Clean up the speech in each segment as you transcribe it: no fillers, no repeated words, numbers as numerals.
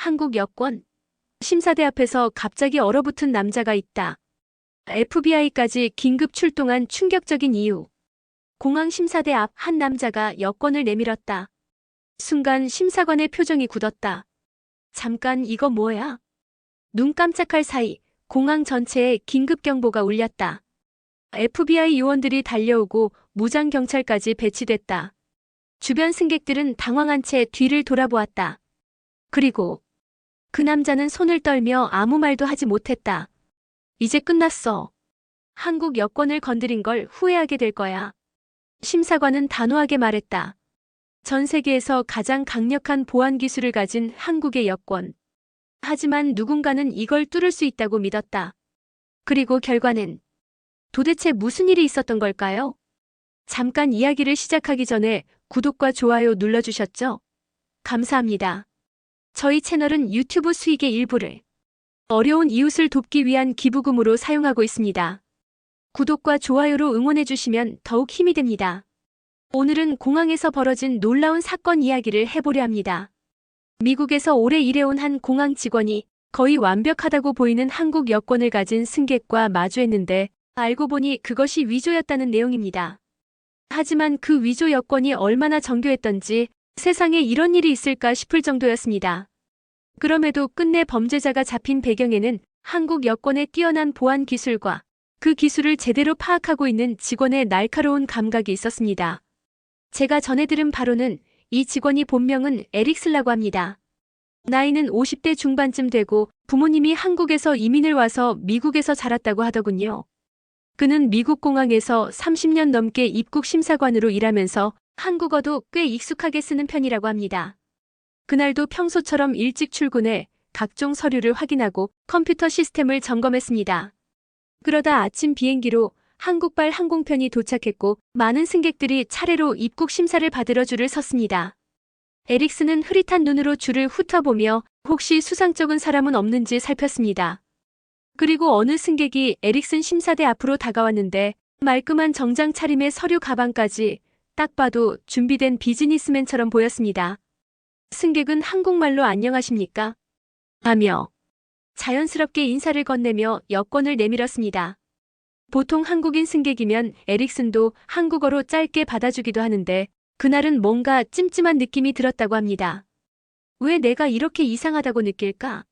한국 여권. 심사대 앞에서 갑자기 얼어붙은 남자가 있다. FBI까지 긴급 출동한 충격적인 이유. 공항 심사대 앞 한 남자가 여권을 내밀었다. 순간 심사관의 표정이 굳었다. 잠깐 이거 뭐야? 눈 깜짝할 사이 공항 전체에 긴급 경보가 울렸다. FBI 요원들이 달려오고 무장 경찰까지 배치됐다. 주변 승객들은 당황한 채 뒤를 돌아보았다. 그리고 그 남자는 손을 떨며 아무 말도 하지 못했다. 이제 끝났어. 한국 여권을 건드린 걸 후회하게 될 거야. 심사관은 단호하게 말했다. 전 세계에서 가장 강력한 보안 기술을 가진 한국의 여권. 하지만 누군가는 이걸 뚫을 수 있다고 믿었다. 그리고 결과는 도대체 무슨 일이 있었던 걸까요? 잠깐 이야기를 시작하기 전에 구독과 좋아요 눌러주셨죠? 감사합니다. 저희 채널은 유튜브 수익의 일부를 어려운 이웃을 돕기 위한 기부금으로 사용하고 있습니다. 구독과 좋아요로 응원해주시면 더욱 힘이 됩니다. 오늘은 공항에서 벌어진 놀라운 사건 이야기를 해보려 합니다. 미국에서 오래 일해온 한 공항 직원이 거의 완벽하다고 보이는 한국 여권을 가진 승객과 마주했는데 알고 보니 그것이 위조였다는 내용입니다. 하지만 그 위조 여권이 얼마나 정교했던지 세상에 이런 일이 있을까 싶을 정도였습니다. 그럼에도 끝내 범죄자가 잡힌 배경에는 한국 여권의 뛰어난 보안 기술과 그 기술을 제대로 파악하고 있는 직원의 날카로운 감각이 있었습니다. 제가 전해 들은 바로는 이 직원이 본명은 에릭슬라고 합니다. 나이는 50대 중반쯤 되고 부모님이 한국에서 이민을 와서 미국에서 자랐다고 하더군요. 그는 미국 공항에서 30년 넘게 입국 심사관으로 일하면서 한국어도 꽤 익숙하게 쓰는 편이라고 합니다. 그날도 평소처럼 일찍 출근해 각종 서류를 확인하고 컴퓨터 시스템을 점검했습니다. 그러다 아침 비행기로 한국발 항공편이 도착했고 많은 승객들이 차례로 입국 심사를 받으러 줄을 섰습니다. 에릭스는 흐릿한 눈으로 줄을 훑어보며 혹시 수상쩍은 사람은 없는지 살폈습니다. 그리고 어느 승객이 에릭슨 심사대 앞으로 다가왔는데 말끔한 정장 차림의 서류 가방까지 딱 봐도 준비된 비즈니스맨처럼 보였습니다. 승객은 한국말로 안녕하십니까? 하며 자연스럽게 인사를 건네며 여권을 내밀었습니다. 보통 한국인 승객이면 에릭슨도 한국어로 짧게 받아주기도 하는데 그날은 뭔가 찜찜한 느낌이 들었다고 합니다. 왜 내가 이렇게 이상하다고 느낄까?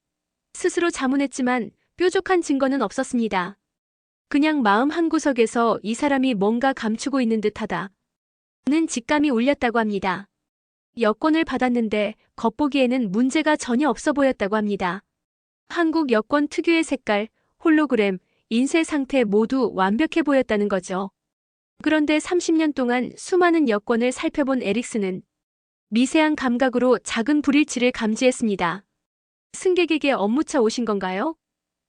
스스로 자문했지만 뾰족한 증거는 없었습니다. 그냥 마음 한구석에서 이 사람이 뭔가 감추고 있는 듯하다. 는 직감이 울렸다고 합니다. 여권을 받았는데 겉보기에는 문제가 전혀 없어 보였다고 합니다. 한국 여권 특유의 색깔, 홀로그램, 인쇄 상태 모두 완벽해 보였다는 거죠. 그런데 30년 동안 수많은 여권을 살펴본 에릭스는 미세한 감각으로 작은 불일치를 감지했습니다. 승객에게 업무차 오신 건가요?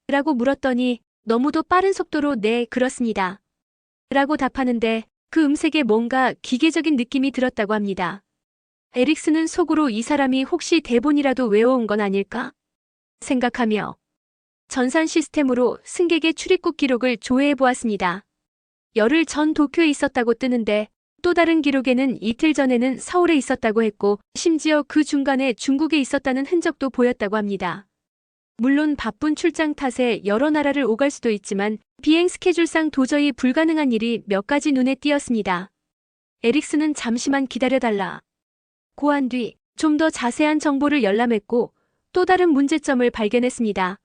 라고 물었더니 너무도 빠른 속도로 네, 그렇습니다. 라고 답하는데 그 음색에 뭔가 기계적인 느낌이 들었다고 합니다. 에릭스는 속으로 이 사람이 혹시 대본이라도 외워온 건 아닐까? 생각하며 전산 시스템으로 승객의 출입국 기록을 조회해 보았습니다. 열흘 전 도쿄에 있었다고 뜨는데 또 다른 기록에는 이틀 전에는 서울에 있었다고 했고 심지어 그 중간에 중국에 있었다는 흔적도 보였다고 합니다. 물론 바쁜 출장 탓에 여러 나라를 오갈 수도 있지만 비행 스케줄상 도저히 불가능한 일이 몇 가지 눈에 띄었습니다. 에릭스는 잠시만 기다려달라. 고한 뒤 좀 더 자세한 정보를 열람했고 또 다른 문제점을 발견했습니다.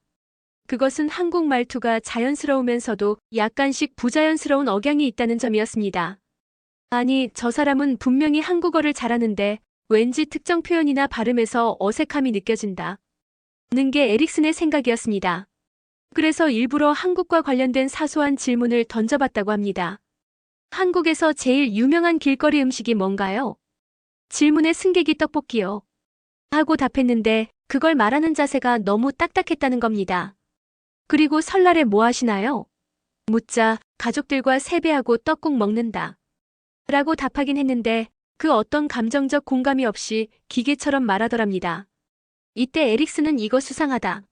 그것은 한국 말투가 자연스러우면서도 약간씩 부자연스러운 억양이 있다는 점이었습니다. 아니, 저 사람은 분명히 한국어를 잘하는데 왠지 특정 표현이나 발음에서 어색함이 느껴진다. 는 게 에릭슨의 생각이었습니다. 그래서 일부러 한국과 관련된 사소한 질문을 던져봤다고 합니다. 한국에서 제일 유명한 길거리 음식이 뭔가요? 질문에 승객이 떡볶이요. 하고 답했는데 그걸 말하는 자세가 너무 딱딱했다는 겁니다. 그리고 설날에 뭐 하시나요? 묻자 가족들과 세배하고 떡국 먹는다. 라고 답하긴 했는데 그 어떤 감정적 공감이 없이 기계처럼 말하더랍니다. 이때 에릭스는 이거 수상하다.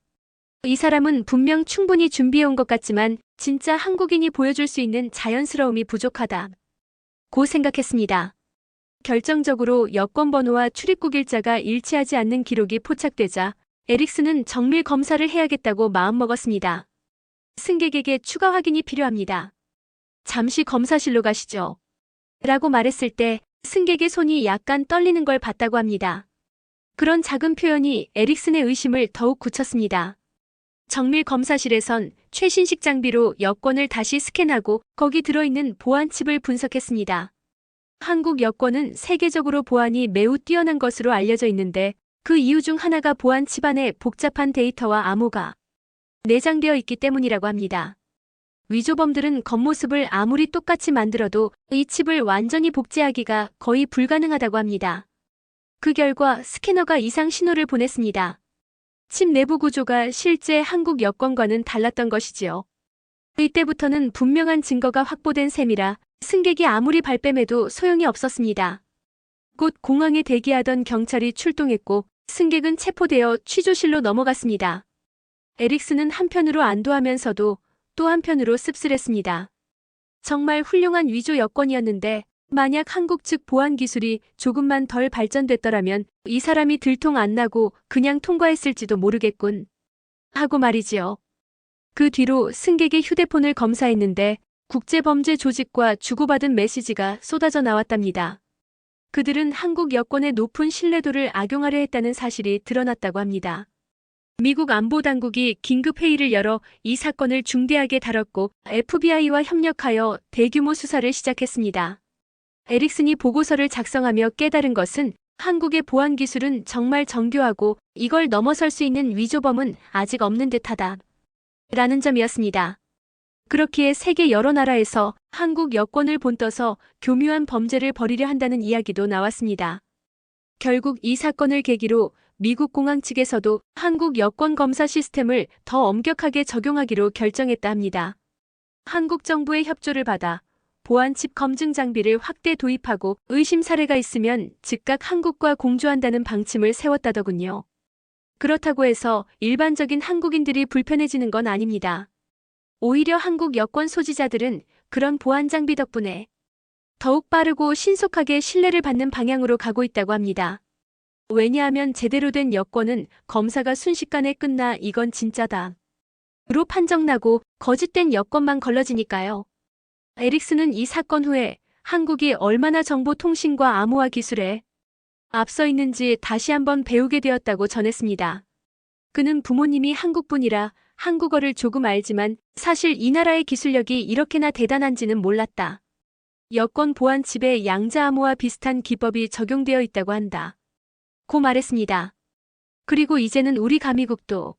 이 사람은 분명 충분히 준비해온 것 같지만 진짜 한국인이 보여줄 수 있는 자연스러움이 부족하다. 고 생각했습니다. 결정적으로 여권 번호와 출입국 일자가 일치하지 않는 기록이 포착되자 에릭슨은 정밀 검사를 해야겠다고 마음먹었습니다. 승객에게 추가 확인이 필요합니다. 잠시 검사실로 가시죠. 라고 말했을 때 승객의 손이 약간 떨리는 걸 봤다고 합니다. 그런 작은 표현이 에릭슨의 의심을 더욱 굳혔습니다. 정밀 검사실에선 최신식 장비로 여권을 다시 스캔하고 거기 들어있는 보안칩을 분석했습니다. 한국 여권은 세계적으로 보안이 매우 뛰어난 것으로 알려져 있는데 그 이유 중 하나가 보안칩 안에 복잡한 데이터와 암호가 내장되어 있기 때문이라고 합니다. 위조범들은 겉모습을 아무리 똑같이 만들어도 이 칩을 완전히 복제하기가 거의 불가능하다고 합니다. 그 결과 스캐너가 이상 신호를 보냈습니다. 칩 내부 구조가 실제 한국 여권과는 달랐던 것이지요. 이때부터는 분명한 증거가 확보된 셈이라 승객이 아무리 발뺌해도 소용이 없었습니다. 곧 공항에 대기하던 경찰이 출동했고 승객은 체포되어 취조실로 넘어갔습니다. 에릭슨은 한편으로 안도하면서도 또 한편으로 씁쓸했습니다. 정말 훌륭한 위조 여권이었는데 만약 한국 측 보안 기술이 조금만 덜 발전됐더라면 이 사람이 들통 안 나고 그냥 통과했을지도 모르겠군. 하고 말이지요. 그 뒤로 승객의 휴대폰을 검사했는데 국제범죄 조직과 주고받은 메시지가 쏟아져 나왔답니다. 그들은 한국 여권의 높은 신뢰도를 악용하려 했다는 사실이 드러났다고 합니다. 미국 안보당국이 긴급회의를 열어 이 사건을 중대하게 다뤘고 FBI와 협력하여 대규모 수사를 시작했습니다. 에릭슨이 보고서를 작성하며 깨달은 것은 한국의 보안 기술은 정말 정교하고 이걸 넘어설 수 있는 위조범은 아직 없는 듯하다. 라는 점이었습니다. 그렇기에 세계 여러 나라에서 한국 여권을 본떠서 교묘한 범죄를 벌이려 한다는 이야기도 나왔습니다. 결국 이 사건을 계기로 미국 공항 측에서도 한국 여권 검사 시스템을 더 엄격하게 적용하기로 결정했다 합니다. 한국 정부의 협조를 받아 보안칩 검증 장비를 확대 도입하고 의심 사례가 있으면 즉각 한국과 공조한다는 방침을 세웠다더군요. 그렇다고 해서 일반적인 한국인들이 불편해지는 건 아닙니다. 오히려 한국 여권 소지자들은 그런 보안 장비 덕분에 더욱 빠르고 신속하게 신뢰를 받는 방향으로 가고 있다고 합니다. 왜냐하면 제대로 된 여권은 검사가 순식간에 끝나 이건 진짜다 로 판정나고 거짓된 여권만 걸러지니까요. 에릭슨은 이 사건 후에 한국이 얼마나 정보통신과 암호화 기술에 앞서 있는지 다시 한번 배우게 되었다고 전했습니다. 그는 부모님이 한국분이라 한국어를 조금 알지만 사실 이 나라의 기술력이 이렇게나 대단한지는 몰랐다. 여권 보안 칩에 양자 암호와 비슷한 기법이 적용되어 있다고 한다. 고 말했습니다. 그리고 이제는 우리 가미국도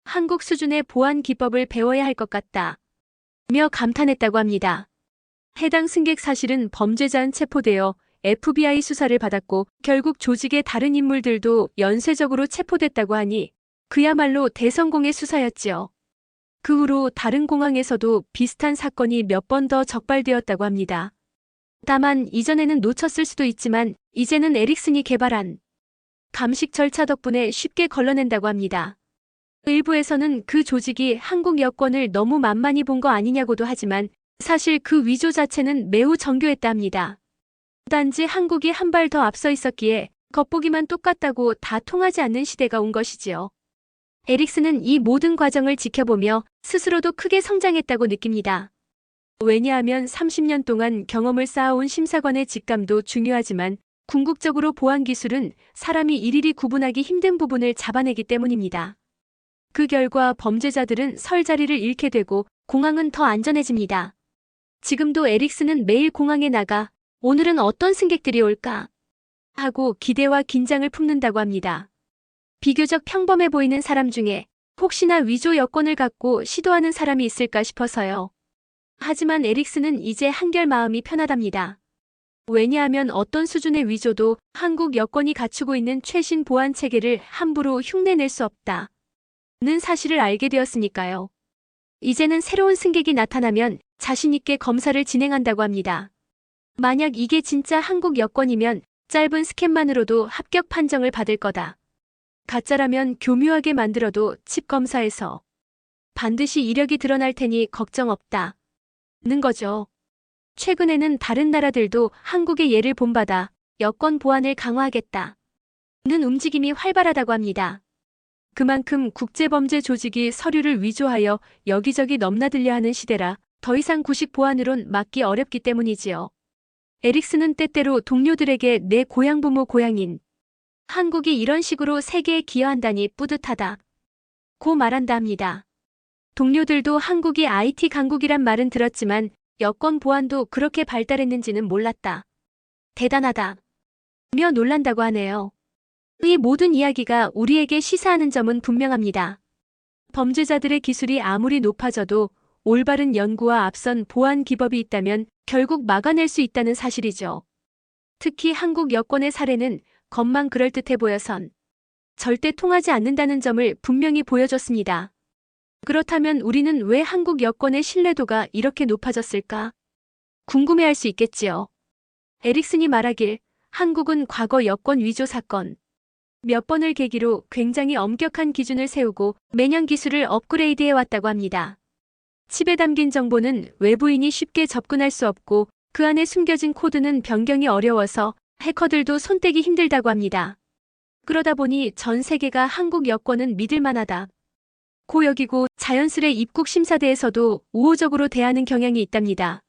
한국 수준의 보안 기법을 배워야 할 것 같다. 며 감탄했다고 합니다. 해당 승객 사실은 범죄자는 체포되어 FBI 수사를 받았고 결국 조직의 다른 인물들도 연쇄적으로 체포됐다고 하니 그야말로 대성공의 수사였지요. 그 후로 다른 공항에서도 비슷한 사건이 몇 번 더 적발되었다고 합니다. 다만 이전에는 놓쳤을 수도 있지만 이제는 에릭슨이 개발한 감식 절차 덕분에 쉽게 걸러낸다고 합니다. 일부에서는 그 조직이 한국 여권을 너무 만만히 본 거 아니냐고도 하지만 사실 그 위조 자체는 매우 정교했다 합니다. 단지 한국이 한 발 더 앞서 있었기에 겉보기만 똑같다고 다 통하지 않는 시대가 온 것이지요. 에릭슨은 이 모든 과정을 지켜보며 스스로도 크게 성장했다고 느낍니다. 왜냐하면 30년 동안 경험을 쌓아온 심사관의 직감도 중요하지만 궁극적으로 보안 기술은 사람이 일일이 구분하기 힘든 부분을 잡아내기 때문입니다. 그 결과 범죄자들은 설 자리를 잃게 되고 공항은 더 안전해집니다. 지금도 에릭슨은 매일 공항에 나가 오늘은 어떤 승객들이 올까 하고 기대와 긴장을 품는다고 합니다. 비교적 평범해 보이는 사람 중에 혹시나 위조 여권을 갖고 시도하는 사람이 있을까 싶어서요. 하지만 에릭슨은 이제 한결 마음이 편하답니다. 왜냐하면 어떤 수준의 위조도 한국 여권이 갖추고 있는 최신 보안 체계를 함부로 흉내낼 수 없다는 사실을 알게 되었으니까요. 이제는 새로운 승객이 나타나면 자신 있게 검사를 진행한다고 합니다. 만약 이게 진짜 한국 여권이면 짧은 스캔만으로도 합격 판정을 받을 거다. 가짜라면 교묘하게 만들어도 칩 검사에서 반드시 이력이 드러날 테니 걱정 없다는 거죠. 최근에는 다른 나라들도 한국의 예를 본받아 여권 보안을 강화하겠다는 움직임이 활발하다고 합니다. 그만큼 국제범죄 조직이 서류를 위조하여 여기저기 넘나들려 하는 시대라 더 이상 구식 보안으론 막기 어렵기 때문이지요. 에릭슨은 때때로 동료들에게 내 고향 부모 고향인 한국이 이런 식으로 세계에 기여한다니 뿌듯하다 고 말한다 합니다. 동료들도 한국이 IT 강국이란 말은 들었지만 여권 보안도 그렇게 발달했는지는 몰랐다. 대단하다. 며 놀란다고 하네요. 이 모든 이야기가 우리에게 시사하는 점은 분명합니다. 범죄자들의 기술이 아무리 높아져도 올바른 연구와 앞선 보안 기법이 있다면 결국 막아낼 수 있다는 사실이죠. 특히 한국 여권의 사례는 겉만 그럴듯해 보여선 절대 통하지 않는다는 점을 분명히 보여줬습니다. 그렇다면 우리는 왜 한국 여권의 신뢰도가 이렇게 높아졌을까? 궁금해할 수 있겠지요. 에릭슨이 말하길 한국은 과거 여권 위조 사건 몇 번을 계기로 굉장히 엄격한 기준을 세우고 매년 기술을 업그레이드해 왔다고 합니다. 칩에 담긴 정보는 외부인이 쉽게 접근할 수 없고 그 안에 숨겨진 코드는 변경이 어려워서 해커들도 손떼기 힘들다고 합니다. 그러다 보니 전 세계가 한국 여권은 믿을 만하다 고 여기고 자연스레 입국 심사대에서도 우호적으로 대하는 경향이 있답니다.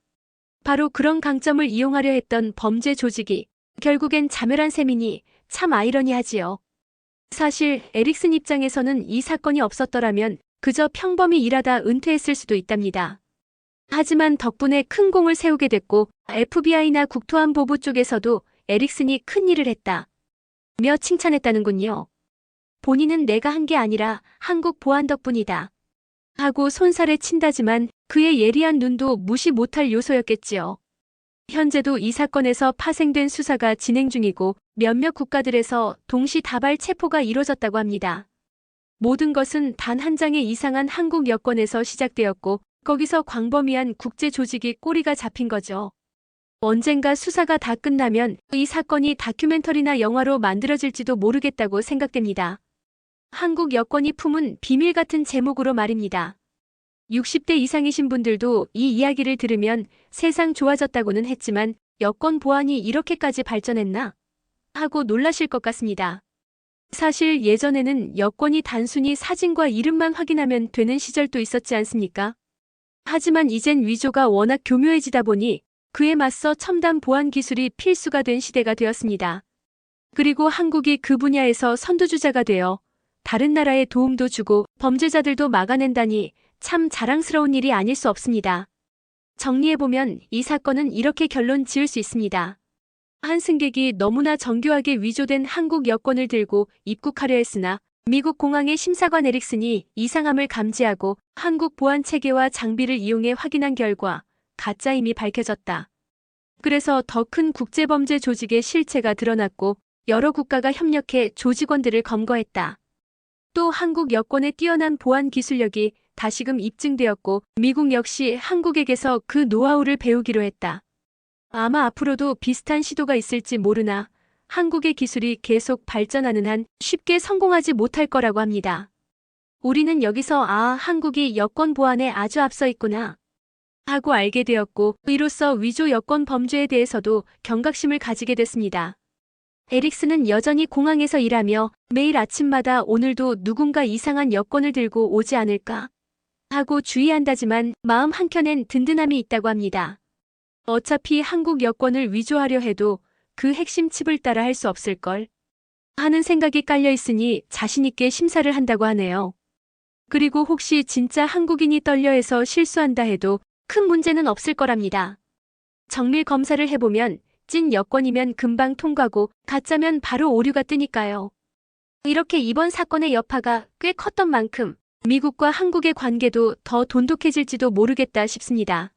바로 그런 강점을 이용하려 했던 범죄 조직이 결국엔 자멸한 셈이니 참 아이러니하지요. 사실 에릭슨 입장에서는 이 사건이 없었더라면 그저 평범히 일하다 은퇴했을 수도 있답니다. 하지만 덕분에 큰 공을 세우게 됐고 FBI나 국토안보부 쪽에서도 에릭슨이 큰 일을 했다 며 칭찬했다는군요. 본인은 내가 한 게 아니라 한국 보안 덕분이다 하고 손살에 친다지만 그의 예리한 눈도 무시 못할 요소였겠지요. 현재도 이 사건에서 파생된 수사가 진행 중이고 몇몇 국가들에서 동시다발 체포가 이뤄졌다고 합니다. 모든 것은 단 한 장의 이상한 한국 여권에서 시작되었고 거기서 광범위한 국제 조직이 꼬리가 잡힌 거죠. 언젠가 수사가 다 끝나면 이 사건이 다큐멘터리나 영화로 만들어질지도 모르겠다고 생각됩니다. 한국 여권이 품은 비밀 같은 제목으로 말입니다. 60대 이상이신 분들도 이 이야기를 들으면 세상 좋아졌다고는 했지만 여권 보안이 이렇게까지 발전했나? 하고 놀라실 것 같습니다. 사실 예전에는 여권이 단순히 사진과 이름만 확인하면 되는 시절도 있었지 않습니까? 하지만 이젠 위조가 워낙 교묘해지다 보니 그에 맞서 첨단 보안 기술이 필수가 된 시대가 되었습니다. 그리고 한국이 그 분야에서 선두주자가 되어 다른 나라에 도움도 주고 범죄자들도 막아낸다니 참 자랑스러운 일이 아닐 수 없습니다. 정리해보면 이 사건은 이렇게 결론 지을 수 있습니다. 한 승객이 너무나 정교하게 위조된 한국 여권을 들고 입국하려 했으나 미국 공항의 심사관 에릭슨이 이상함을 감지하고 한국 보안 체계와 장비를 이용해 확인한 결과 가짜임이 밝혀졌다. 그래서 더 큰 국제범죄 조직의 실체가 드러났고 여러 국가가 협력해 조직원들을 검거했다. 또 한국 여권의 뛰어난 보안 기술력이 다시금 입증되었고 미국 역시 한국에게서 그 노하우를 배우기로 했다. 아마 앞으로도 비슷한 시도가 있을지 모르나 한국의 기술이 계속 발전하는 한 쉽게 성공하지 못할 거라고 합니다. 우리는 여기서 한국이 여권 보안에 아주 앞서 있구나 하고 알게 되었고 이로써 위조 여권 범죄에 대해서도 경각심을 가지게 됐습니다. 에릭슨은 여전히 공항에서 일하며 매일 아침마다 오늘도 누군가 이상한 여권을 들고 오지 않을까 하고 주의한다지만 마음 한켠엔 든든함이 있다고 합니다. 어차피 한국 여권을 위조하려 해도 그 핵심 칩을 따라 할 수 없을걸 하는 생각이 깔려 있으니 자신있게 심사를 한다고 하네요. 그리고 혹시 진짜 한국인이 떨려해서 실수한다 해도 큰 문제는 없을 거랍니다. 정밀 검사를 해보면 찐 여권이면 금방 통과고 가짜면 바로 오류가 뜨니까요. 이렇게 이번 사건의 여파가 꽤 컸던 만큼 미국과 한국의 관계도 더 돈독해질지도 모르겠다 싶습니다.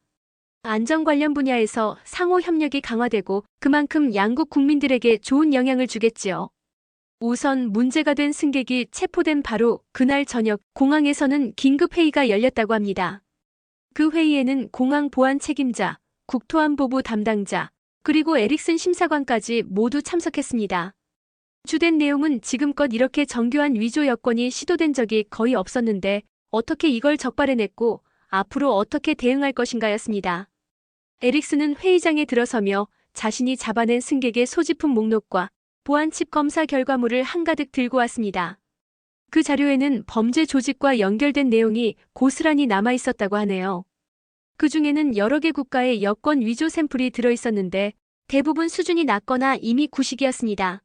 안전 관련 분야에서 상호 협력이 강화되고 그만큼 양국 국민들에게 좋은 영향을 주겠지요. 우선 문제가 된 승객이 체포된 바로 그날 저녁 공항에서는 긴급회의가 열렸다고 합니다. 그 회의에는 공항 보안 책임자, 국토안보부 담당자, 그리고 에릭슨 심사관까지 모두 참석했습니다. 주된 내용은 지금껏 이렇게 정교한 위조 여권이 시도된 적이 거의 없었는데 어떻게 이걸 적발해냈고 앞으로 어떻게 대응할 것인가였습니다. 에릭슨은 회의장에 들어서며 자신이 잡아낸 승객의 소지품 목록과 보안칩 검사 결과물을 한가득 들고 왔습니다. 그 자료에는 범죄 조직과 연결된 내용이 고스란히 남아 있었다고 하네요. 그 중에는 여러 개 국가의 여권 위조 샘플이 들어있었는데 대부분 수준이 낮거나 이미 구식이었습니다.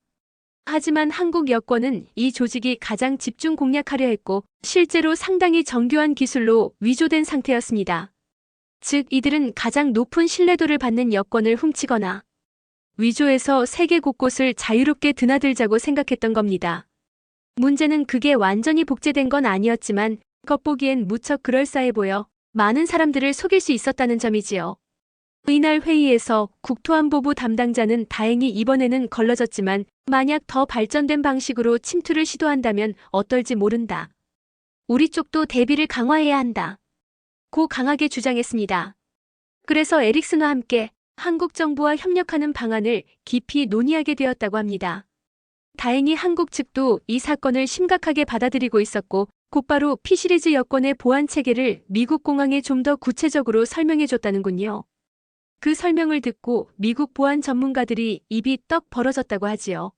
하지만 한국 여권은 이 조직이 가장 집중 공략하려 했고 실제로 상당히 정교한 기술로 위조된 상태였습니다. 즉 이들은 가장 높은 신뢰도를 받는 여권을 훔치거나 위조해서 세계 곳곳을 자유롭게 드나들자고 생각했던 겁니다. 문제는 그게 완전히 복제된 건 아니었지만 겉보기엔 무척 그럴싸해 보여 많은 사람들을 속일 수 있었다는 점이지요. 이날 회의에서 국토안보부 담당자는 다행히 이번에는 걸러졌지만 만약 더 발전된 방식으로 침투를 시도한다면 어떨지 모른다. 우리 쪽도 대비를 강화해야 한다. 고 강하게 주장했습니다. 그래서 에릭슨과 함께 한국 정부와 협력하는 방안을 깊이 논의하게 되었다고 합니다. 다행히 한국 측도 이 사건을 심각하게 받아들이고 있었고 곧바로 P시리즈 여권의 보안 체계를 미국 공항에 좀 더 구체적으로 설명해줬다는군요. 그 설명을 듣고 미국 보안 전문가들이 입이 떡 벌어졌다고 하지요.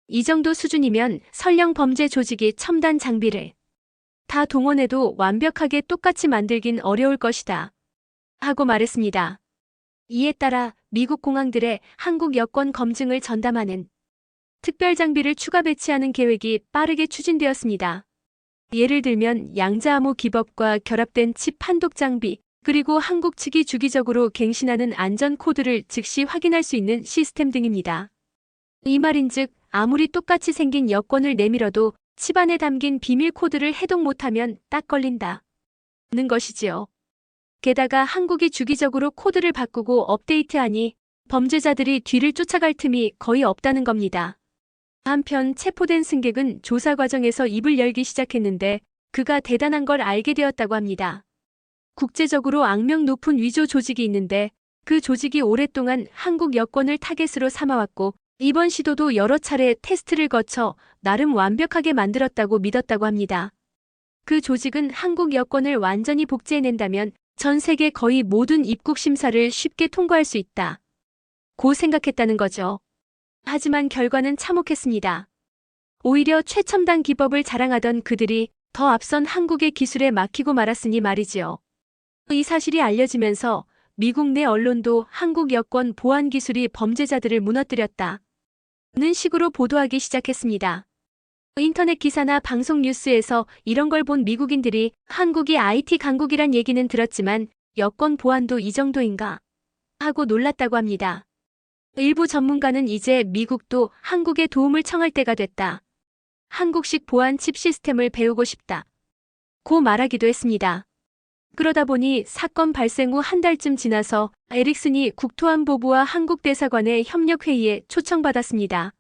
이 정도 수준이면 설령 범죄 조직이 첨단 장비를 다 동원해도 완벽하게 똑같이 만들긴 어려울 것이다. 하고 말했습니다. 이에 따라 미국 공항들의 한국 여권 검증을 전담하는 특별 장비를 추가 배치하는 계획이 빠르게 추진되었습니다. 예를 들면 양자암호 기법과 결합된 칩 판독 장비, 그리고 한국 측이 주기적으로 갱신하는 안전 코드를 즉시 확인할 수 있는 시스템 등입니다. 이 말인즉 아무리 똑같이 생긴 여권을 내밀어도 칩 안에 담긴 비밀 코드를 해독 못하면 딱 걸린다. 는 것이지요. 게다가 한국이 주기적으로 코드를 바꾸고 업데이트하니 범죄자들이 뒤를 쫓아갈 틈이 거의 없다는 겁니다. 한편 체포된 승객은 조사 과정에서 입을 열기 시작했는데 그가 대단한 걸 알게 되었다고 합니다. 국제적으로 악명 높은 위조 조직이 있는데 그 조직이 오랫동안 한국 여권을 타겟으로 삼아왔고 이번 시도도 여러 차례 테스트를 거쳐 나름 완벽하게 만들었다고 믿었다고 합니다. 그 조직은 한국 여권을 완전히 복제해낸다면 전 세계 거의 모든 입국 심사를 쉽게 통과할 수 있다. 고 생각했다는 거죠. 하지만 결과는 참혹했습니다. 오히려 최첨단 기법을 자랑하던 그들이 더 앞선 한국의 기술에 막히고 말았으니 말이지요. 이 사실이 알려지면서 미국 내 언론도 한국 여권 보안 기술이 범죄자들을 무너뜨렸다. 는 식으로 보도하기 시작했습니다. 인터넷 기사나 방송 뉴스에서 이런 걸 본 미국인들이 한국이 IT 강국이란 얘기는 들었지만 여권 보안도 이 정도인가? 하고 놀랐다고 합니다. 일부 전문가는 이제 미국도 한국의 도움을 청할 때가 됐다. 한국식 보안 칩 시스템을 배우고 싶다. 고 말하기도 했습니다. 그러다 보니 사건 발생 후 한 달쯤 지나서 에릭슨이 국토안보부와 한국 대사관의 협력회의에 초청받았습니다.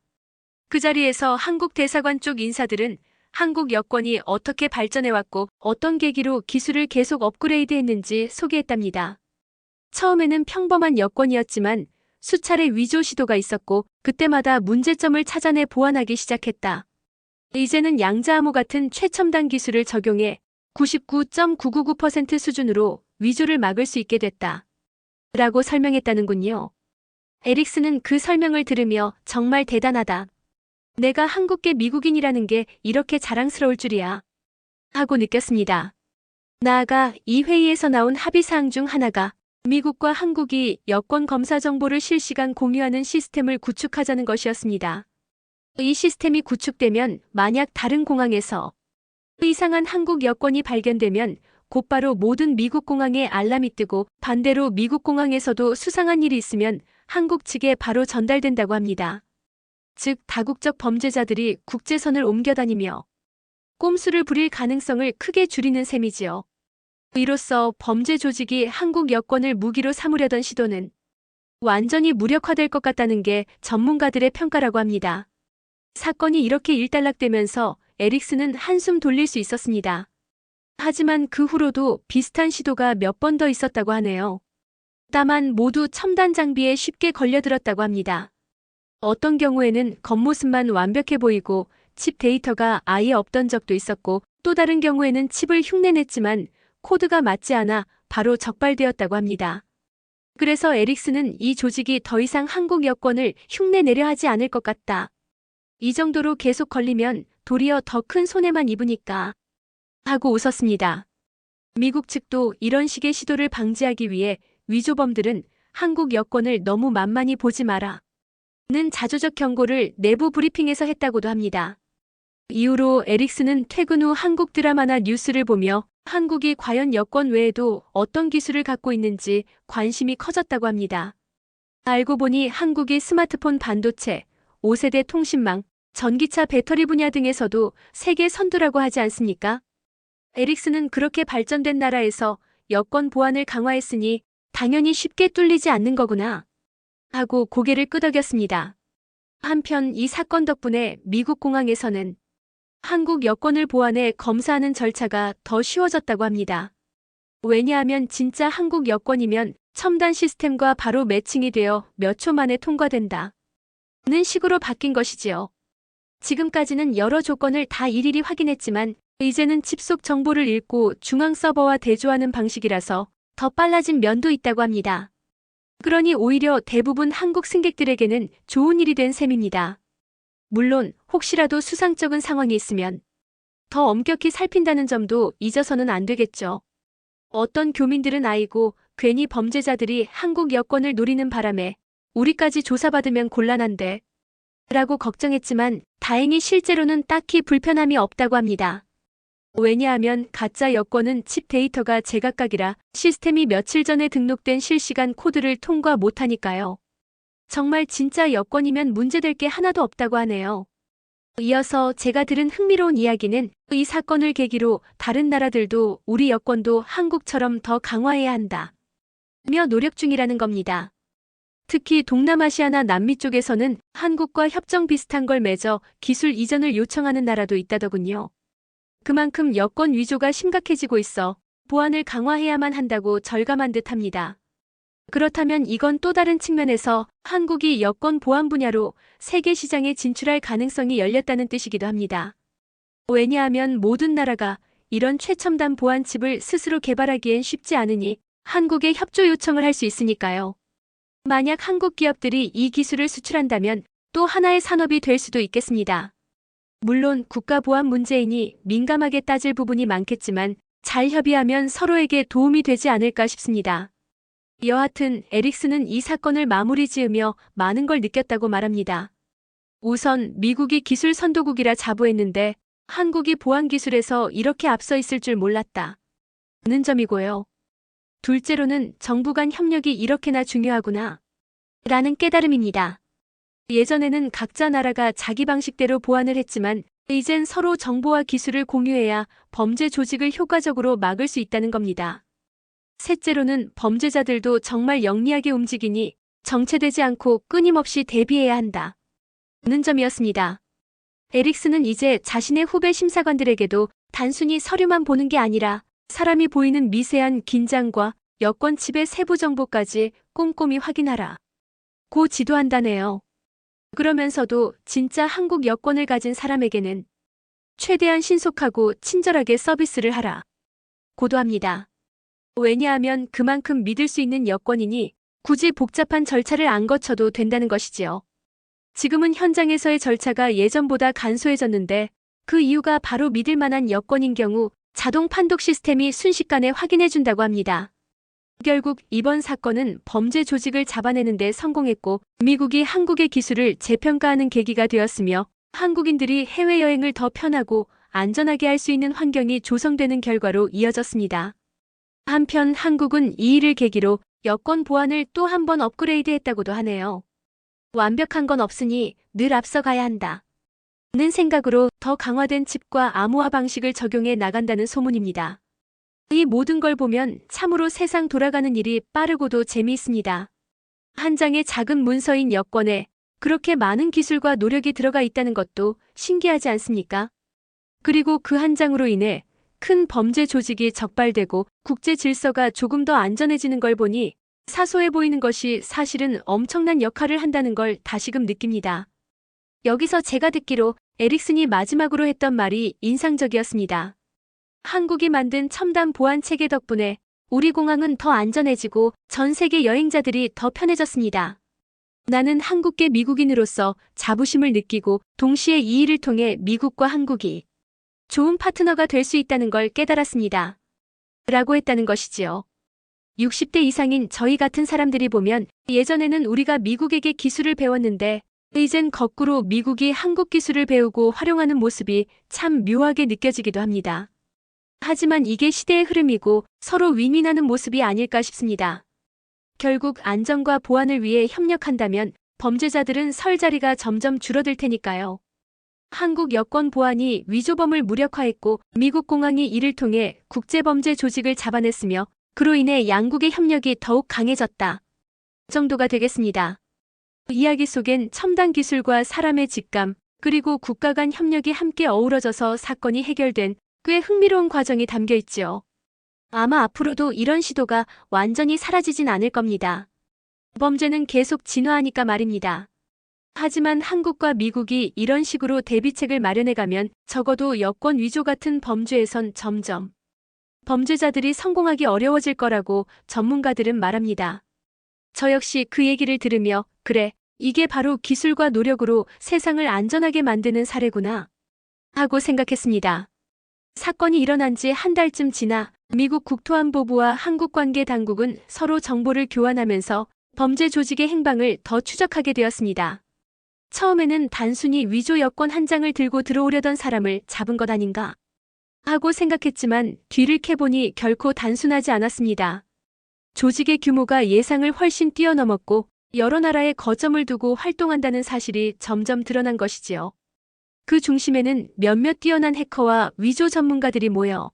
그 자리에서 한국 대사관 쪽 인사들은 한국 여권이 어떻게 발전해왔고 어떤 계기로 기술을 계속 업그레이드했는지 소개했답니다. 처음에는 평범한 여권이었지만 수차례 위조 시도가 있었고 그때마다 문제점을 찾아내 보완하기 시작했다. 이제는 양자암호 같은 최첨단 기술을 적용해 99.999% 수준으로 위조를 막을 수 있게 됐다. 라고 설명했다는군요. 에릭슨은 그 설명을 들으며 정말 대단하다. 내가 한국계 미국인이라는 게 이렇게 자랑스러울 줄이야. 하고 느꼈습니다. 나아가 이 회의에서 나온 합의사항 중 하나가 미국과 한국이 여권 검사 정보를 실시간 공유하는 시스템을 구축하자는 것이었습니다. 이 시스템이 구축되면 만약 다른 공항에서 이상한 한국 여권이 발견되면 곧바로 모든 미국 공항에 알람이 뜨고 반대로 미국 공항에서도 수상한 일이 있으면 한국 측에 바로 전달된다고 합니다. 즉 다국적 범죄자들이 국제선을 옮겨다니며 꼼수를 부릴 가능성을 크게 줄이는 셈이지요. 이로써 범죄 조직이 한국 여권을 무기로 삼으려던 시도는 완전히 무력화될 것 같다는 게 전문가들의 평가라고 합니다. 사건이 이렇게 일단락되면서 에릭슨은 한숨 돌릴 수 있었습니다. 하지만 그 후로도 비슷한 시도가 몇 번 더 있었다고 하네요. 다만 모두 첨단 장비에 쉽게 걸려들었다고 합니다. 어떤 경우에는 겉모습만 완벽해 보이고 칩 데이터가 아예 없던 적도 있었고 또 다른 경우에는 칩을 흉내냈지만 코드가 맞지 않아 바로 적발되었다고 합니다. 그래서 에릭슨은 이 조직이 더 이상 한국 여권을 흉내내려 하지 않을 것 같다. 이 정도로 계속 걸리면 도리어 더 큰 손해만 입으니까 하고 웃었습니다. 미국 측도 이런 식의 시도를 방지하기 위해 위조범들은 한국 여권을 너무 만만히 보지 마라 는 자조적 경고를 내부 브리핑에서 했다고도 합니다. 이후로 에릭슨은 퇴근 후 한국 드라마나 뉴스를 보며 한국이 과연 여권 외에도 어떤 기술을 갖고 있는지 관심이 커졌다고 합니다. 알고 보니 한국이 스마트폰 반도체, 5세대 통신망, 전기차 배터리 분야 등에서도 세계 선두라고 하지 않습니까? 에릭슨은 그렇게 발전된 나라에서 여권 보안을 강화했으니 당연히 쉽게 뚫리지 않는 거구나 하고 고개를 끄덕였습니다. 한편 이 사건 덕분에 미국 공항에서는 한국 여권을 보안해 검사하는 절차가 더 쉬워졌다고 합니다. 왜냐하면 진짜 한국 여권이면 첨단 시스템과 바로 매칭이 되어 몇 초 만에 통과된다 는 식으로 바뀐 것이지요. 지금까지는 여러 조건을 다 일일이 확인했지만 이제는 칩 속 정보를 읽고 중앙 서버와 대조하는 방식이라서 더 빨라진 면도 있다고 합니다. 그러니 오히려 대부분 한국 승객들에게는 좋은 일이 된 셈입니다. 물론 혹시라도 수상쩍은 상황이 있으면 더 엄격히 살핀다는 점도 잊어서는 안 되겠죠. 어떤 교민들은 아이고 괜히 범죄자들이 한국 여권을 노리는 바람에 우리까지 조사받으면 곤란한데 라고 걱정했지만 다행히 실제로는 딱히 불편함이 없다고 합니다. 왜냐하면 가짜 여권은 칩 데이터가 제각각이라 시스템이 며칠 전에 등록된 실시간 코드를 통과 못하니까요. 정말 진짜 여권이면 문제될 게 하나도 없다고 하네요. 이어서 제가 들은 흥미로운 이야기는 이 사건을 계기로 다른 나라들도 우리 여권도 한국처럼 더 강화해야 한다 며 노력 중이라는 겁니다. 특히 동남아시아나 남미 쪽에서는 한국과 협정 비슷한 걸 맺어 기술 이전을 요청하는 나라도 있다더군요. 그만큼 여권 위조가 심각해지고 있어 보안을 강화해야만 한다고 절감한 듯합니다. 그렇다면 이건 또 다른 측면에서 한국이 여권 보안 분야로 세계 시장에 진출할 가능성이 열렸다는 뜻이기도 합니다. 왜냐하면 모든 나라가 이런 최첨단 보안 칩을 스스로 개발하기엔 쉽지 않으니 한국에 협조 요청을 할 수 있으니까요. 만약 한국 기업들이 이 기술을 수출한다면 또 하나의 산업이 될 수도 있겠습니다. 물론 국가 보안 문제이니 민감하게 따질 부분이 많겠지만 잘 협의하면 서로에게 도움이 되지 않을까 싶습니다. 여하튼 에릭슨은 이 사건을 마무리 지으며 많은 걸 느꼈다고 말합니다. 우선 미국이 기술 선도국이라 자부했는데 한국이 보안 기술에서 이렇게 앞서 있을 줄 몰랐다 는 점이고요. 둘째로는 정부 간 협력이 이렇게나 중요하구나 라는 깨달음입니다. 예전에는 각자 나라가 자기 방식대로 보안을 했지만 이젠 서로 정보와 기술을 공유해야 범죄 조직을 효과적으로 막을 수 있다는 겁니다. 셋째로는 범죄자들도 정말 영리하게 움직이니 정체되지 않고 끊임없이 대비해야 한다 는 점이었습니다. 에릭슨은 이제 자신의 후배 심사관들에게도 단순히 서류만 보는 게 아니라 사람이 보이는 미세한 긴장과 여권 칩의 세부 정보까지 꼼꼼히 확인하라 고 지도한다네요. 그러면서도 진짜 한국 여권을 가진 사람에게는 최대한 신속하고 친절하게 서비스를 하라 고도 합니다. 왜냐하면 그만큼 믿을 수 있는 여권이니 굳이 복잡한 절차를 안 거쳐도 된다는 것이지요. 지금은 현장에서의 절차가 예전보다 간소해졌는데 그 이유가 바로 믿을 만한 여권인 경우 자동 판독 시스템이 순식간에 확인해준다고 합니다. 결국 이번 사건은 범죄 조직을 잡아내는 데 성공했고 미국이 한국의 기술을 재평가하는 계기가 되었으며 한국인들이 해외여행을 더 편하고 안전하게 할 수 있는 환경이 조성되는 결과로 이어졌습니다. 한편 한국은 이 일을 계기로 여권 보안을 또 한 번 업그레이드했다고도 하네요. 완벽한 건 없으니 늘 앞서가야 한다 는 생각으로 더 강화된 칩과 암호화 방식을 적용해 나간다는 소문입니다. 이 모든 걸 보면 참으로 세상 돌아가는 일이 빠르고도 재미있습니다. 한 장의 작은 문서인 여권에 그렇게 많은 기술과 노력이 들어가 있다는 것도 신기하지 않습니까? 그리고 그 한 장으로 인해 큰 범죄 조직이 적발되고 국제 질서가 조금 더 안전해지는 걸 보니 사소해 보이는 것이 사실은 엄청난 역할을 한다는 걸 다시금 느낍니다. 여기서 제가 듣기로 에릭슨이 마지막으로 했던 말이 인상적이었습니다. 한국이 만든 첨단 보안 체계 덕분에 우리 공항은 더 안전해지고 전 세계 여행자들이 더 편해졌습니다. 나는 한국계 미국인으로서 자부심을 느끼고 동시에 이 일을 통해 미국과 한국이 좋은 파트너가 될 수 있다는 걸 깨달았습니다. 라고 했다는 것이지요. 60대 이상인 저희 같은 사람들이 보면 예전에는 우리가 미국에게 기술을 배웠는데 이젠 거꾸로 미국이 한국 기술을 배우고 활용하는 모습이 참 묘하게 느껴지기도 합니다. 하지만 이게 시대의 흐름이고 서로 윈윈하는 모습이 아닐까 싶습니다. 결국 안전과 보안을 위해 협력한다면 범죄자들은 설 자리가 점점 줄어들 테니까요. 한국 여권 보안이 위조범을 무력화했고 미국 공항이 이를 통해 국제범죄 조직을 잡아냈으며 그로 인해 양국의 협력이 더욱 강해졌다 정도가 되겠습니다. 이야기 속엔 첨단 기술과 사람의 직감, 그리고 국가 간 협력이 함께 어우러져서 사건이 해결된 꽤 흥미로운 과정이 담겨 있지요. 아마 앞으로도 이런 시도가 완전히 사라지진 않을 겁니다. 범죄는 계속 진화하니까 말입니다. 하지만 한국과 미국이 이런 식으로 대비책을 마련해가면 적어도 여권 위조 같은 범죄에선 점점 범죄자들이 성공하기 어려워질 거라고 전문가들은 말합니다. 저 역시 그 얘기를 들으며 그래, 이게 바로 기술과 노력으로 세상을 안전하게 만드는 사례구나 하고 생각했습니다. 사건이 일어난 지 한 달쯤 지나 미국 국토안보부와 한국 관계 당국은 서로 정보를 교환하면서 범죄 조직의 행방을 더 추적하게 되었습니다. 처음에는 단순히 위조 여권 한 장을 들고 들어오려던 사람을 잡은 것 아닌가 하고 생각했지만 뒤를 캐보니 결코 단순하지 않았습니다. 조직의 규모가 예상을 훨씬 뛰어넘었고 여러 나라에 거점을 두고 활동한다는 사실이 점점 드러난 것이지요. 그 중심에는 몇몇 뛰어난 해커와 위조 전문가들이 모여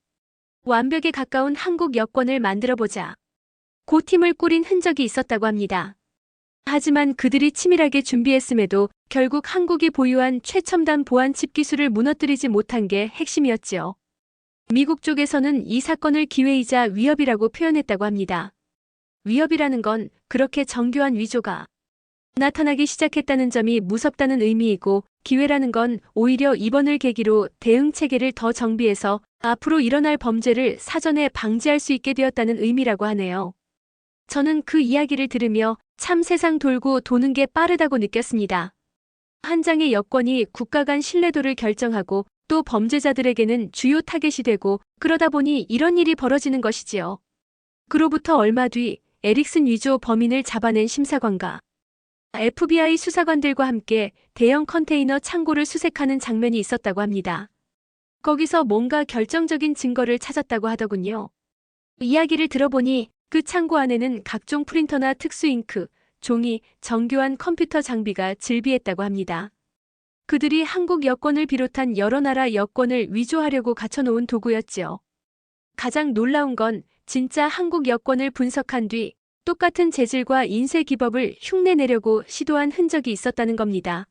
완벽에 가까운 한국 여권을 만들어보자 고 팀을 꾸린 흔적이 있었다고 합니다. 하지만 그들이 치밀하게 준비했음에도 결국 한국이 보유한 최첨단 보안 칩 기술을 무너뜨리지 못한 게 핵심이었지요. 미국 쪽에서는 이 사건을 기회이자 위협이라고 표현했다고 합니다. 위협이라는 건 그렇게 정교한 위조가 나타나기 시작했다는 점이 무섭다는 의미이고, 기회라는 건 오히려 이번을 계기로 대응 체계를 더 정비해서 앞으로 일어날 범죄를 사전에 방지할 수 있게 되었다는 의미라고 하네요. 저는 그 이야기를 들으며 참 세상 돌고 도는 게 빠르다고 느꼈습니다. 한 장의 여권이 국가 간 신뢰도를 결정하고 또 범죄자들에게는 주요 타겟이 되고, 그러다 보니 이런 일이 벌어지는 것이지요. 그로부터 얼마 뒤 에릭슨 위조 범인을 잡아낸 심사관과 FBI 수사관들과 함께 대형 컨테이너 창고를 수색하는 장면이 있었다고 합니다. 거기서 뭔가 결정적인 증거를 찾았다고 하더군요. 이야기를 들어보니 그 창고 안에는 각종 프린터나 특수 잉크, 종이, 정교한 컴퓨터 장비가 즐비했다고 합니다. 그들이 한국 여권을 비롯한 여러 나라 여권을 위조하려고 갖춰놓은 도구였지요. 가장 놀라운 건 진짜 한국 여권을 분석한 뒤 똑같은 재질과 인쇄 기법을 흉내내려고 시도한 흔적이 있었다는 겁니다.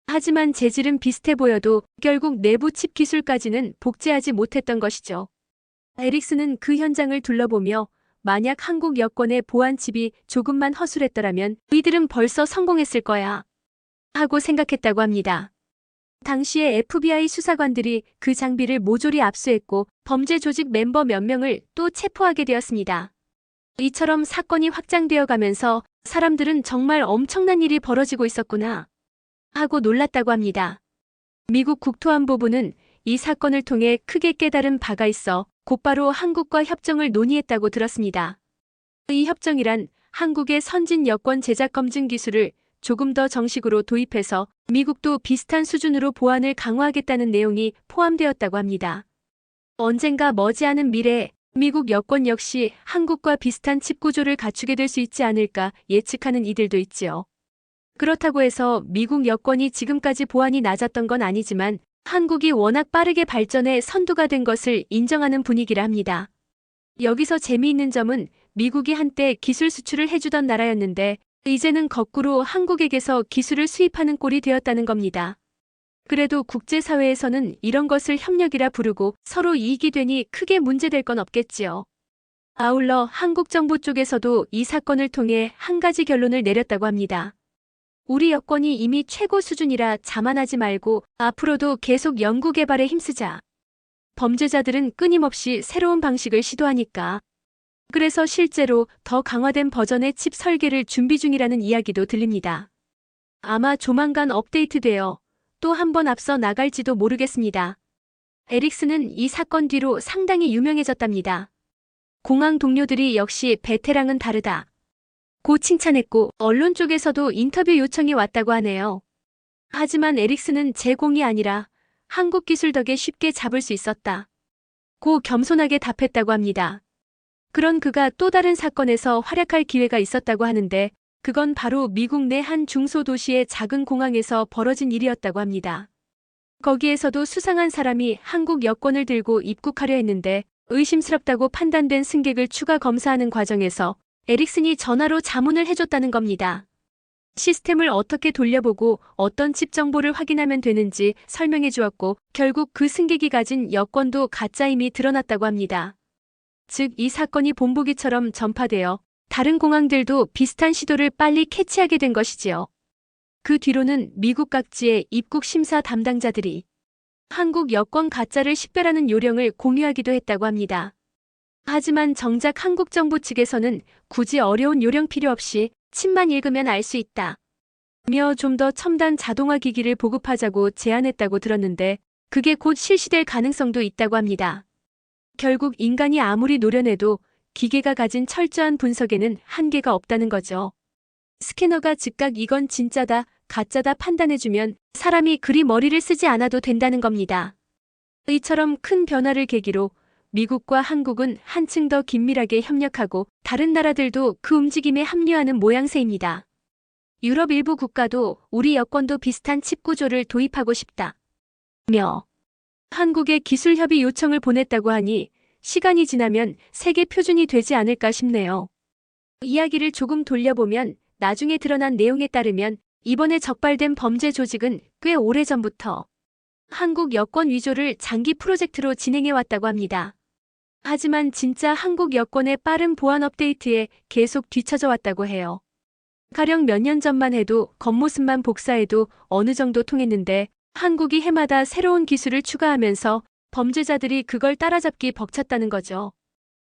하지만 재질은 비슷해 보여도 결국 내부 칩 기술까지는 복제하지 못했던 것이죠. 에릭슨은 그 현장을 둘러보며 만약 한국 여권의 보안 칩이 조금만 허술했더라면 이들은 벌써 성공했을 거야 하고 생각했다고 합니다. 당시에 FBI 수사관들이 그 장비를 모조리 압수했고 범죄 조직 멤버 몇 명을 또 체포하게 되었습니다. 이처럼 사건이 확장되어 가면서 사람들은 정말 엄청난 일이 벌어지고 있었구나 하고 놀랐다고 합니다. 미국 국토안보부는 이 사건을 통해 크게 깨달은 바가 있어 곧바로 한국과 협정을 논의했다고 들었습니다. 이 협정이란 한국의 선진 여권 제작 검증 기술을 조금 더 정식으로 도입해서 미국도 비슷한 수준으로 보안을 강화하겠다는 내용이 포함되었다고 합니다. 언젠가 머지않은 미래에 미국 여권 역시 한국과 비슷한 칩 구조를 갖추게 될 수 있지 않을까 예측하는 이들도 있지요. 그렇다고 해서 미국 여권이 지금까지 보안이 낮았던 건 아니지만 한국이 워낙 빠르게 발전해 선두가 된 것을 인정하는 분위기라 합니다. 여기서 재미있는 점은 미국이 한때 기술 수출을 해주던 나라였는데 이제는 거꾸로 한국에게서 기술을 수입하는 꼴이 되었다는 겁니다. 그래도 국제사회에서는 이런 것을 협력이라 부르고 서로 이익이 되니 크게 문제될 건 없겠지요. 아울러 한국 정부 쪽에서도 이 사건을 통해 한 가지 결론을 내렸다고 합니다. 우리 여권이 이미 최고 수준이라 자만하지 말고 앞으로도 계속 연구 개발에 힘쓰자. 범죄자들은 끊임없이 새로운 방식을 시도하니까 그래서 실제로 더 강화된 버전의 칩 설계를 준비 중이라는 이야기도 들립니다. 아마 조만간 업데이트되어 또 한 번 앞서 나갈지도 모르겠습니다. 에릭슨은 이 사건 뒤로 상당히 유명해졌답니다. 공항 동료들이 역시 베테랑은 다르다 고 칭찬했고 언론 쪽에서도 인터뷰 요청이 왔다고 하네요. 하지만 에릭슨은 제공이 아니라 한국 기술 덕에 쉽게 잡을 수 있었다 고 겸손하게 답했다고 합니다. 그런 그가 또 다른 사건에서 활약할 기회가 있었다고 하는데 그건 바로 미국 내 한 중소도시의 작은 공항에서 벌어진 일이었다고 합니다. 거기에서도 수상한 사람이 한국 여권을 들고 입국하려 했는데 의심스럽다고 판단된 승객을 추가 검사하는 과정에서 에릭슨이 전화로 자문을 해줬다는 겁니다. 시스템을 어떻게 돌려보고 어떤 칩 정보를 확인하면 되는지 설명해 주었고 결국 그 승객이 가진 여권도 가짜임이 드러났다고 합니다. 즉 이 사건이 본보기처럼 전파되어 다른 공항들도 비슷한 시도를 빨리 캐치하게 된 것이지요. 그 뒤로는 미국 각지의 입국 심사 담당자들이 한국 여권 가짜를 식별하는 요령을 공유하기도 했다고 합니다. 하지만 정작 한국 정부 측에서는 굳이 어려운 요령 필요 없이 칩만 읽으면 알 수 있다 며 좀 더 첨단 자동화 기기를 보급하자고 제안했다고 들었는데 그게 곧 실시될 가능성도 있다고 합니다. 결국 인간이 아무리 노려내도 기계가 가진 철저한 분석에는 한계가 없다는 거죠. 스캐너가 즉각 이건 진짜다, 가짜다 판단해주면 사람이 그리 머리를 쓰지 않아도 된다는 겁니다. 이처럼 큰 변화를 계기로 미국과 한국은 한층 더 긴밀하게 협력하고 다른 나라들도 그 움직임에 합류하는 모양새입니다. 유럽 일부 국가도 우리 여권도 비슷한 칩 구조를 도입하고 싶다 며 한국에 기술 협의 요청을 보냈다고 하니 시간이 지나면 세계 표준이 되지 않을까 싶네요. 이야기를 조금 돌려보면 나중에 드러난 내용에 따르면 이번에 적발된 범죄 조직은 꽤 오래전부터 한국 여권 위조를 장기 프로젝트로 진행해왔다고 합니다. 하지만 진짜 한국 여권의 빠른 보안 업데이트에 계속 뒤처져 왔다고 해요. 가령 몇 년 전만 해도 겉모습만 복사해도 어느 정도 통했는데 한국이 해마다 새로운 기술을 추가하면서 범죄자들이 그걸 따라잡기 벅찼다는 거죠.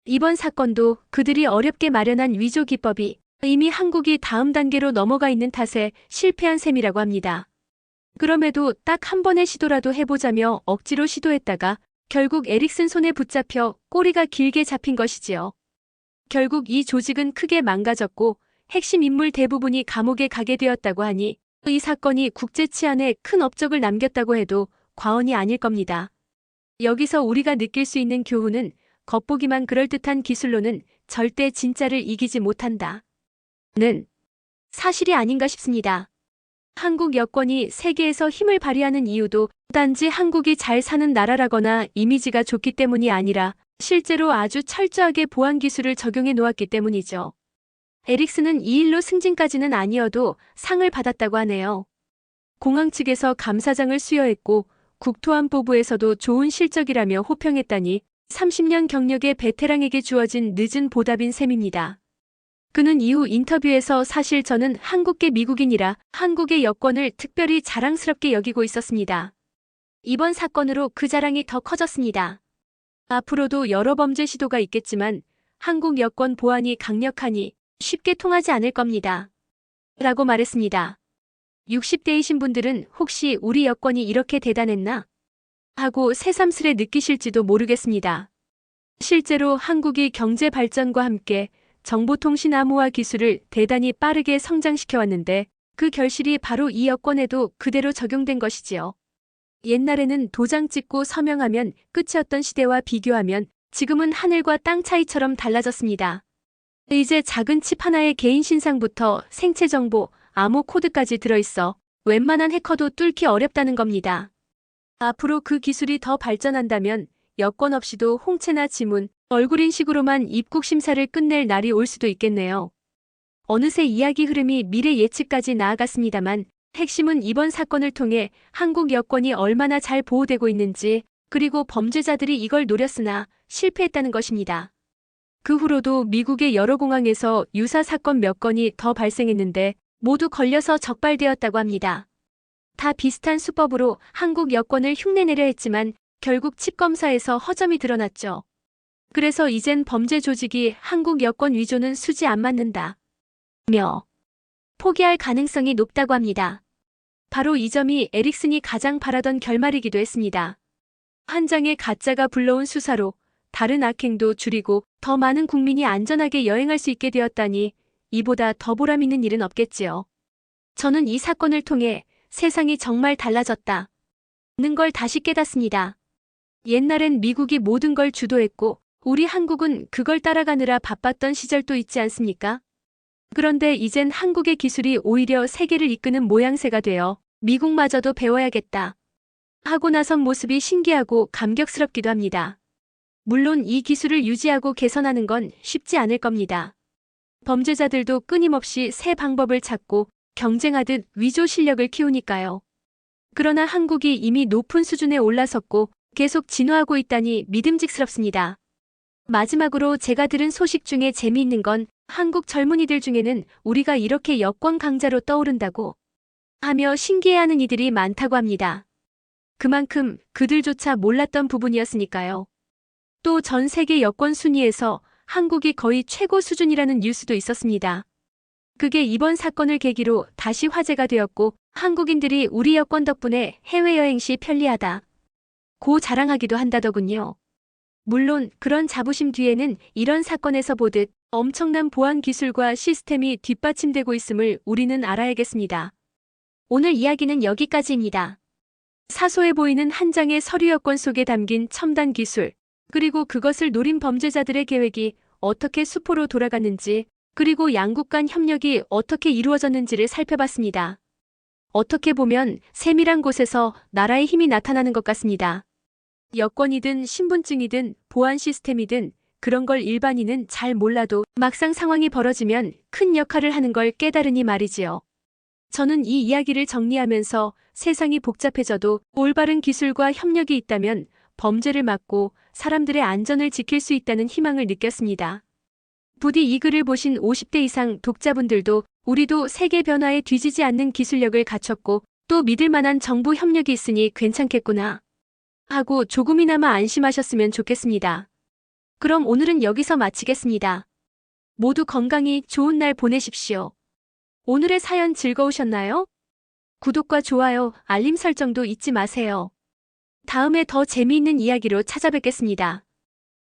이번 사건도 그들이 어렵게 마련한 위조 기법이 이미 한국이 다음 단계로 넘어가 있는 탓에 실패한 셈이라고 합니다. 그럼에도 딱 한 번의 시도라도 해보자며 억지로 시도했다가 결국 에릭슨 손에 붙잡혀 꼬리가 길게 잡힌 것이지요. 결국 이 조직은 크게 망가졌고 핵심 인물 대부분이 감옥에 가게 되었다고 하니 이 사건이 국제 치안에 큰 업적을 남겼다고 해도 과언이 아닐 겁니다. 여기서 우리가 느낄 수 있는 교훈은 겉보기만 그럴듯한 기술로는 절대 진짜를 이기지 못한다 는 사실이 아닌가 싶습니다. 한국 여권이 세계에서 힘을 발휘하는 이유도 단지 한국이 잘 사는 나라라거나 이미지가 좋기 때문이 아니라 실제로 아주 철저하게 보안 기술을 적용해 놓았기 때문이죠. 에릭슨은 이 일로 승진까지는 아니어도 상을 받았다고 하네요. 공항 측에서 감사장을 수여했고 국토안보부에서도 좋은 실적이라며 호평했다니 30년 경력의 베테랑에게 주어진 늦은 보답인 셈입니다. 그는 이후 인터뷰에서 사실 저는 한국계 미국인이라 한국의 여권을 특별히 자랑스럽게 여기고 있었습니다. 이번 사건으로 그 자랑이 더 커졌습니다. 앞으로도 여러 범죄 시도가 있겠지만 한국 여권 보안이 강력하니 쉽게 통하지 않을 겁니다. 라고 말했습니다. 60대이신 분들은 혹시 우리 여권이 이렇게 대단했나? 하고 새삼스레 느끼실지도 모르겠습니다. 실제로 한국이 경제 발전과 함께 정보통신 암호화 기술을 대단히 빠르게 성장시켜왔는데 그 결실이 바로 이 여권에도 그대로 적용된 것이지요. 옛날에는 도장 찍고 서명하면 끝이었던 시대와 비교하면 지금은 하늘과 땅 차이처럼 달라졌습니다. 이제 작은 칩 하나의 개인 신상부터 생체 정보, 암호 코드까지 들어있어 웬만한 해커도 뚫기 어렵다는 겁니다. 앞으로 그 기술이 더 발전한다면 여권 없이도 홍채나 지문, 얼굴 인식으로만 입국 심사를 끝낼 날이 올 수도 있겠네요. 어느새 이야기 흐름이 미래 예측까지 나아갔습니다만 핵심은 이번 사건을 통해 한국 여권이 얼마나 잘 보호되고 있는지 그리고 범죄자들이 이걸 노렸으나 실패했다는 것입니다. 그 후로도 미국의 여러 공항에서 유사 사건 몇 건이 더 발생했는데 모두 걸려서 적발되었다고 합니다. 다 비슷한 수법으로 한국 여권을 흉내내려 했지만 결국 칩 검사에서 허점이 드러났죠. 그래서 이젠 범죄 조직이 한국 여권 위조는 수지 안 맞는다 며 포기할 가능성이 높다고 합니다. 바로 이 점이 에릭슨이 가장 바라던 결말이기도 했습니다. 한 장의 가짜가 불러온 수사로 다른 악행도 줄이고 더 많은 국민이 안전하게 여행할 수 있게 되었다니 이보다 더 보람 있는 일은 없겠지요. 저는 이 사건을 통해 세상이 정말 달라졌다는 걸 다시 깨닫습니다. 옛날엔 미국이 모든 걸 주도했고 우리 한국은 그걸 따라가느라 바빴던 시절도 있지 않습니까? 그런데 이젠 한국의 기술이 오히려 세계를 이끄는 모양새가 되어 미국마저도 배워야겠다 하고 나선 모습이 신기하고 감격스럽기도 합니다. 물론 이 기술을 유지하고 개선하는 건 쉽지 않을 겁니다. 범죄자들도 끊임없이 새 방법을 찾고 경쟁하듯 위조 실력을 키우니까요. 그러나 한국이 이미 높은 수준에 올라섰고 계속 진화하고 있다니 믿음직스럽습니다. 마지막으로 제가 들은 소식 중에 재미있는 건 한국 젊은이들 중에는 우리가 이렇게 여권 강자로 떠오른다고 하며 신기해하는 이들이 많다고 합니다. 그만큼 그들조차 몰랐던 부분이었으니까요. 또 전 세계 여권 순위에서 한국이 거의 최고 수준이라는 뉴스도 있었습니다. 그게 이번 사건을 계기로 다시 화제가 되었고 한국인들이 우리 여권 덕분에 해외여행 시 편리하다 고 자랑하기도 한다더군요. 물론 그런 자부심 뒤에는 이런 사건에서 보듯 엄청난 보안 기술과 시스템이 뒷받침되고 있음을 우리는 알아야겠습니다. 오늘 이야기는 여기까지입니다. 사소해 보이는 한 장의 서류 여권 속에 담긴 첨단 기술, 그리고 그것을 노린 범죄자들의 계획이 어떻게 수포로 돌아갔는지, 그리고 양국 간 협력이 어떻게 이루어졌는지를 살펴봤습니다. 어떻게 보면 세밀한 곳에서 나라의 힘이 나타나는 것 같습니다. 여권이든 신분증이든 보안 시스템이든 그런 걸 일반인은 잘 몰라도 막상 상황이 벌어지면 큰 역할을 하는 걸 깨달으니 말이지요. 저는 이 이야기를 정리하면서 세상이 복잡해져도 올바른 기술과 협력이 있다면 범죄를 막고 사람들의 안전을 지킬 수 있다는 희망을 느꼈습니다. 부디 이 글을 보신 50대 이상 독자분들도 우리도 세계 변화에 뒤지지 않는 기술력을 갖췄고 또 믿을 만한 정부 협력이 있으니 괜찮겠구나 하고 조금이나마 안심하셨으면 좋겠습니다. 그럼 오늘은 여기서 마치겠습니다. 모두 건강히 좋은 날 보내십시오. 오늘의 사연 즐거우셨나요? 구독과 좋아요, 알림 설정도 잊지 마세요. 다음에 더 재미있는 이야기로 찾아뵙겠습니다.